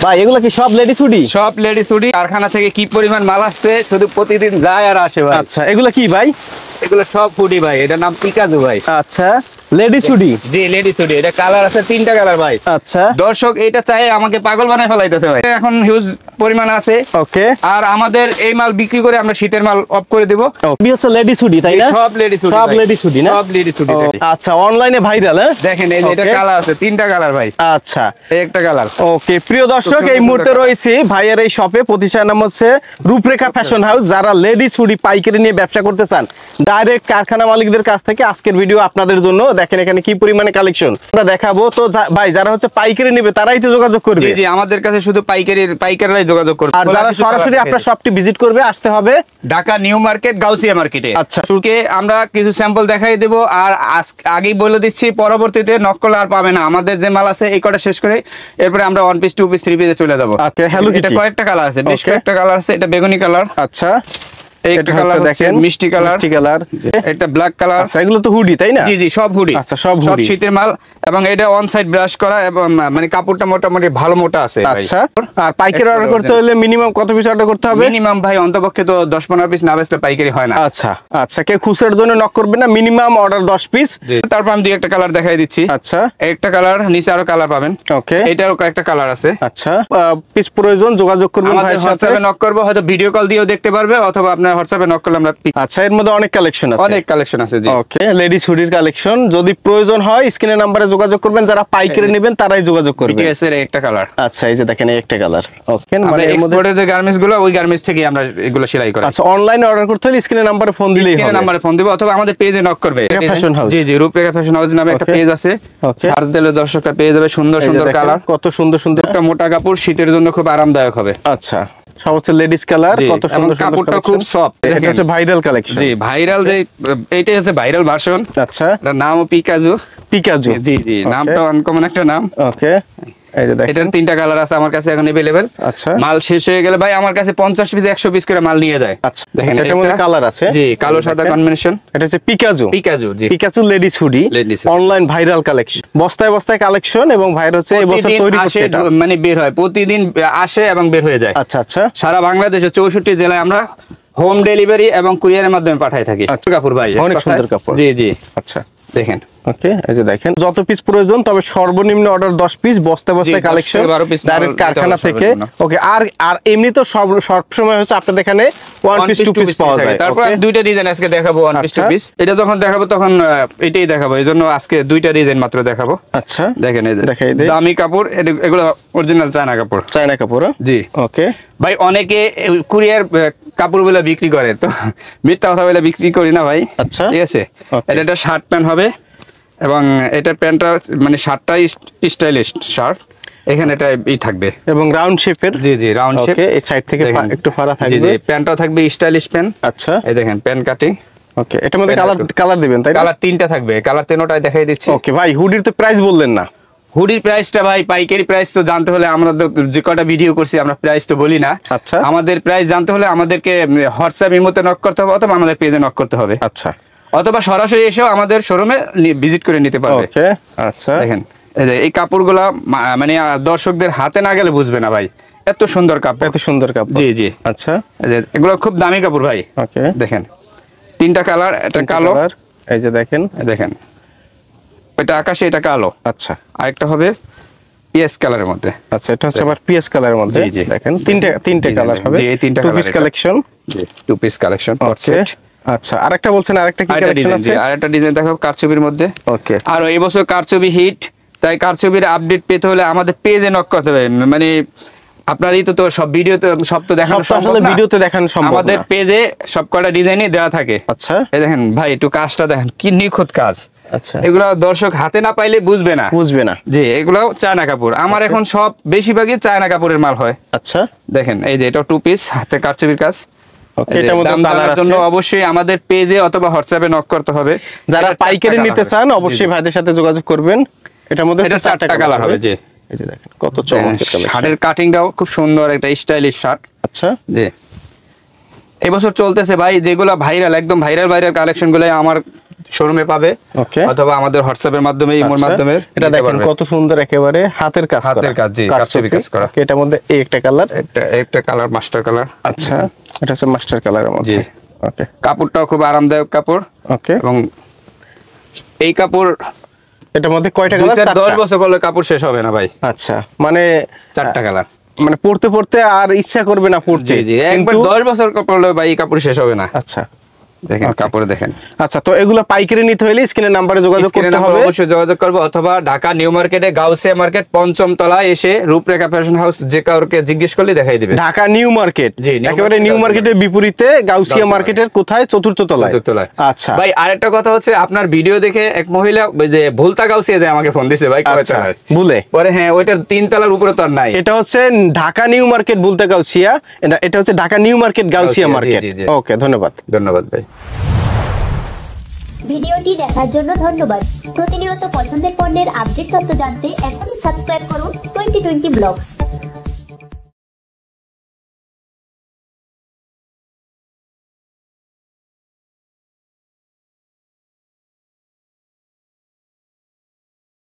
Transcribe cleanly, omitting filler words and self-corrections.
ভাই এগুলো কি সব লেডিস হুডি? সব লেডিস হুডি। কারখানা থেকে কি পরিমাণ মাল আসছে শুধু প্রতিদিন যায় আর আসে ভাই। আচ্ছা এগুলো কি ভাই? এগুলো সব হুডি ভাই, এটার নাম পিকাজু ভাই। আচ্ছা লেডিস হুডি? জি লেডিস হুডি। এটা কালার আছে 3টা কালার ভাই। আচ্ছা দর্শক এটা চাই আমাকে পাগল বানায় ফেলাইতেছে ভাই, এখন হিউজ পরিমাণ আছে। ওকে। আর আমাদের এই মাল বিক্রি করে আমরা শীতের মাল অফ করে দেব। কি হচ্ছে লেডিস হুডি তাই না? সব লেডিস হুডি, সব লেডিস হুডি না? সব লেডিস হুডি। আচ্ছা অনলাইনে ভাইরাল। হ্যাঁ দেখেন এই যে এটা কালার আছে 3টা কালার ভাই। আচ্ছা এই একটা কালার। ওকে প্রিয় দর্শক এই মুহূর্তে রয়েছে ভাইয়ের এই শপে, প্রতিষ্ঠান নাম হচ্ছে রূপরেখা ফ্যাশন হাউস। যারা লেডিস হুডি পাইকারি নিয়ে ব্যবসা করতে চান ডাইরেক্ট কারখানা মালিকদের কাছ থেকে আজকের ভিডিও আপনাদের জন্য। দেখেন এখানে কি পরিমাণে কালেকশন আমরা দেখাবো। তো ভাই যারা হচ্ছে পাইকারি নেবে তারাই তো যোগাযোগ করবে। জি জি আমাদের কাছে শুধু পাইকারিরাই যোগাযোগ করবে। আর যারা সরাসরি আপনার শপটি ভিজিট করবে আসতে হবে ঢাকা নিউ মার্কেট গাউসিয়া মার্কেটে। আচ্ছা শুরুতে আমরা কিছু স্যাম্পল দেখাই দেব, আর আগেই বলে দিচ্ছি পরবর্তীতে নক করলে আর পাবে না। আমাদের যে মাল আছে এই কটা শেষ করে এরপরে আমরা 1 পিস 2 পিস 3 পিসে চলে যাবো। ওকে হ্যালো এটা কয়েকটা কালার আছে, বেশ কয়েকটা কালার আছে। এটা বেগুনি কালার। আচ্ছা একটা কালার দেখেন মিষ্টি কালার, এটা ব্ল্যাক কালার। আচ্ছা এগুলো তো হুডি তাই না? জি জি সব হুডি। আচ্ছা সব শীতের মাল, এবং এটা অন সাইড ব্রাশ করা এবং মানে কাপড়টা মোটামুটি ভালো মোটা আছে। আচ্ছা আর পাইকারি অর্ডার করতে হলে মিনিমাম কত পিস অর্ডার করতে হবে? মিনিমাম ভাই অন্তপক্ষে তো 10-15 পিস না বেচলে পাইকারি হয় না। আচ্ছা আচ্ছা কেউ খুচরার জন্য নক করবে না, মিনিমাম অর্ডার 10 পিস। তারপর আমি দুই একটা কালার দেখাই দিচ্ছি। আচ্ছা একটা কালার, নিচে আরো কালার পাবেন। ওকে এটারও কয়েকটা কালার আছে। আচ্ছা পিস প্রয়োজন যোগাযোগ করবেন আমাদের হোয়াটসঅ্যাপে নক করব, হয়তো ভিডিও কল দিয়েও দেখতে পারবে, অথবা আপনার হোয়াটসঅ্যাপে নক করলে আমরা। আচ্ছা এর মধ্যে অনেক কালেকশন আছে। অনেক কালেকশন আছে জি। ওকে লেডিস হুডির কালেকশন যদি প্রয়োজন হয় স্ক্রিনের নম্বরে যোগাযোগ করবেন। যারা পাইকারি নেবেন তারাই যোগাযোগ করবেন। বিটিএস এর একটা কালার। আচ্ছা এই যে দেখেন এই একটা কালার। ওকে মানে এক্সপোর্টের যে গার্মেন্টস গুলো ওই গার্মেন্টস থেকে আমরা এগুলো সেলাই করি। আচ্ছা অনলাইনে অর্ডার করতে হলে স্ক্রিনের নম্বরে ফোন দিলেই হবে। স্ক্রিনের নম্বরে ফোন দিব অথবা আমাদের পেজে নক করবে। Fashion house. জি জি রূপরেখা ফ্যাশন হাউস নামে একটা পেজ আছে, সার্চ দিলে দর্শকরা পেয়ে যাবে। সুন্দর সুন্দর কালার, কত সুন্দর সুন্দর। একটা মোটা কাপড়, শীতের জন্য খুব আরামদায়ক হবে। আচ্ছা সব হচ্ছে লেডিস কালার, কত সুন্দর কাপড়টা খুব সফট। এটা হচ্ছে ভাইরাল কালেকশন। জি ভাইরাল, যে এইটাই হচ্ছে ভাইরাল ভার্সন। আচ্ছা এটার নামও পিকাজু। জি জি নামটা আনকমন একটা নাম। ওকে এই যে দেখেন এটার 3টা কালার আছে আমার কাছে এখন अवेलेबल। আচ্ছা মাল শেষ হয়ে গেলে ভাই আমার কাছে 50 পিস 100 পিস করে মাল নিয়ে যায়। আচ্ছা দেখেন এটার মধ্যে কালার আছে। জি কালো সাদা কম্বিনেশন। এটা হচ্ছে পিকাজু। জি পিকাজু ladies hoodie online viral collection. বস্তায় বস্তায় কালেকশন, এবং ভাইরাল হচ্ছে এই বছর তৈরি করছে এটা। মানে বের হয় প্রতিদিন, আসে এবং বের হয়ে যায়। আচ্ছা আচ্ছা সারা বাংলাদেশে 64 জেলায় আমরা হোম ডেলিভারি এবং কুরিয়ারের মাধ্যমে পাঠাই থাকি। কাপড় ভাই অনেক সুন্দর কাপড়। জি জি আচ্ছা দেখেন। ওকে এই যে দেখেন যত পিস প্রয়োজন, তবে সর্বনিম্ন অর্ডার 10 পিস, বস্তায় বস্তায় কালেকশন ডাইরেক্ট কারখানা থেকে। ওকে আর এমনি তো সব সময় হচ্ছে আপনাদের এখানে 1 পিস 2 পিস পাওয়া যায়। তারপর দুইটা ডিজাইন আজকে দেখাবো 1 পিস 2 পিস। এটা যখন দেখাবো তখন এটাই দেখাবো, এইজন্য আজকে দুইটা ডিজাইন মাত্র দেখাবো। আচ্ছা দেখেন এই যে দেখাই দেই। দামি কাপড়, এগুলো অরিজিনাল চায়না কাপড়। চায়না কাপড় জি। ওকে ভাই অনেকে কুরিয়ার কাপড় বলে বিক্রি করে, তো মিথ্যা কথা বলে বিক্রি করি না ভাই। আচ্ছা ঠিক আছে। এটা একটা শার্ট প্যান্ট হবে, এবং এটার প্যান্টটা মানে শার্টটা স্টাইলিশ শার্ট। এখানে এটা থাকবে এবং রাউন্ড শেপের। জি জি রাউন্ড শেপ। ওকে এই সাইড থেকে একটু ফাড়া থাকবে। জি জি প্যান্টটাও থাকবে স্টাইলিশ প্যান্ট। আচ্ছা এই দেখেন প্যান্ট কাটিং। ওকে এটার মধ্যে কালার দিবেন তাই না? কালার 3টা থাকবে, কালার 3টাই দেখাই দিচ্ছি। ওকে ভাই হুডির তো প্রাইস বললেন না। হুডির প্রাইসটা ভাই পাইকারি প্রাইস তো জানতে হলে আমরা যে কটা ভিডিও করছি আমরা প্রাইস তো বলি না। আচ্ছা আমাদের প্রাইস জানতে হলে আমাদেরকে হোয়াটসঅ্যাপ ইমোতে নক করতে হবে, অথবা আমাদের পেজে নক করতে হবে। আচ্ছা অথবা সরাসরি এসেও আমাদের শোরুমে ভিজিট করে নিতে পারবে। ওকে আচ্ছা দেখেন এই কাপড়গুলা মানে দর্শকদের হাতে না গেলে বুঝবে না ভাই, এত সুন্দর কাপড়, এত সুন্দর কাপড়। জি জি আচ্ছা এগুলো খুব দামি কাপড় ভাই। ওকে দেখেন 3টা কালার, এটা কালো। এই যে দেখেন দেখেন এটা আকাশে, এটা কালো। আচ্ছা আরেকটা হবে পিএস কালারের মধ্যে। আচ্ছা এটা হচ্ছে আবার পিএস কালারের মধ্যে। জি জি দেখেন তিনটে কালার হবে। জি এই 3টা কালার 2 পিস কালেকশন। জি 2 পিস কালেকশন সেট। আচ্ছা আরেকটা বলছেন, আরেকটা কি কালেকশন আছে? আরেকটা ডিজাইন দেখো কারচুপির মধ্যে। ওকে আর এই বছর কারচুপি হিট, তাই কারচুপির আপডেট পেতে হলে আমাদের পেজে নক করতে হবে। মানে আপনারই তো সব ভিডিওতে সব তো দেখানো সম্ভব না, ভিডিওতে দেখানো সম্ভব না। আমাদের পেজে সবকটা ডিজাইনই দেওয়া থাকে। আচ্ছা এই দেখেন ভাই একটু কাজটা দেখেন কি নিখুঁত কাজ। আচ্ছা এগুলো দর্শক হাতে না পাইলে বুঝবে না। জি এগুলো চায়না কাপড়। আমার এখন সব বেশিরভাগই চায়না কাপড়ের মাল হয়। আচ্ছা দেখেন এই যে এটা 2 পিস হাতে কারচুপির কাজ। ওকে এটার মধ্যে কালার আছে। জন্য অবশ্যই আমাদের পেজে অথবা হোয়াটসঅ্যাপে নক করতে হবে। যারা পাইকারি নিতে চান অবশ্যই ভাইদের সাথে যোগাযোগ করবেন। এটার মধ্যে 4টা কালার হবে। জি এই যে দেখেন কত চমৎকার কালেকশন। শার্টের কাটিংটাও খুব সুন্দর, একটা স্টাইলিশ শার্ট। আচ্ছা জি এবছর চলতেছে ভাই, যেগুলো ভাইরাল, একদম ভাইরাল কালেকশন গুলো আমার শোরুমে পাবে, ওকে, অথবা আমাদের হোয়াটসঅ্যাপের মাধ্যমে, ইমোর মাধ্যমে। এটা দেখেন কত সুন্দর, একেবারে হাতের কাজ করা, হাতের কাজ, জি, কারচুপি কাজ করা। এটার মধ্যে এই একটা কালার, একটা কালার মাস্টার কালার। আচ্ছা, এটা হচ্ছে মাস্টার কালারের মধ্যে। জি, ওকে, কাপড়টাও খুব আরামদায়ক কাপড়। ওকে, এবং এই কাপড় এটার মধ্যে কয়টা কালার? 10 বছর পরে কাপড় শেষ হবে না ভাই। আচ্ছা, মানে 4টা কালার, মানে পড়তে পড়তে আর ইচ্ছা করবে না পড়তে। জি জি, একবার 10 বছর পরলে ভাই এই কাপড় শেষ হবে না। আচ্ছা, দেখেন কাপড় দেখেন। আচ্ছা, তো এগুলো পাইকারি নিতে হলে স্ক্রিনের নাম্বারে যোগাযোগ করতে হবে, অবশ্যই যোগাযোগ করবে, অথবা ঢাকা নিউ মার্কেটে গাউসিয়া মার্কেট 5ম তলায় এসে রূপরেখা ফ্যাশন হাউস যে কাউকে জিজ্ঞেস করলে দেখাই দিবে। ঢাকা নিউ মার্কেট, জি, নিউ একেবারে মার্কেট, নিউ মার্কেটের বিপরীতে গাউসিয়া মার্কেটের কোথায়? 4র্থ তলায়। আচ্ছা ভাই, আরেকটা কথা হচ্ছে, আপনার ভিডিও দেখে এক মহিলা যে ভুলতা গাউসিয়া যায় আমাকে ফোন দিছে ভাই, কয় তলায় ভুলে পরে, হ্যাঁ ওইটার 3 তলার উপরে তো আর নাই। এটা হচ্ছে ঢাকা নিউ মার্কেট বলতে গাউসিয়া, এটা হচ্ছে Dhaka new market Gausia market. জি, জি। ওকে, ধন্যবাদ। ধন্যবাদ ভাই। ভিডিওটি দেখার জন্য ধন্যবাদ। প্রতিনিয়ত পছন্দের পণ্যের আপডেট তথ্য জানতে এখনই সাবস্ক্রাইব করুন 2020 ব্লগস।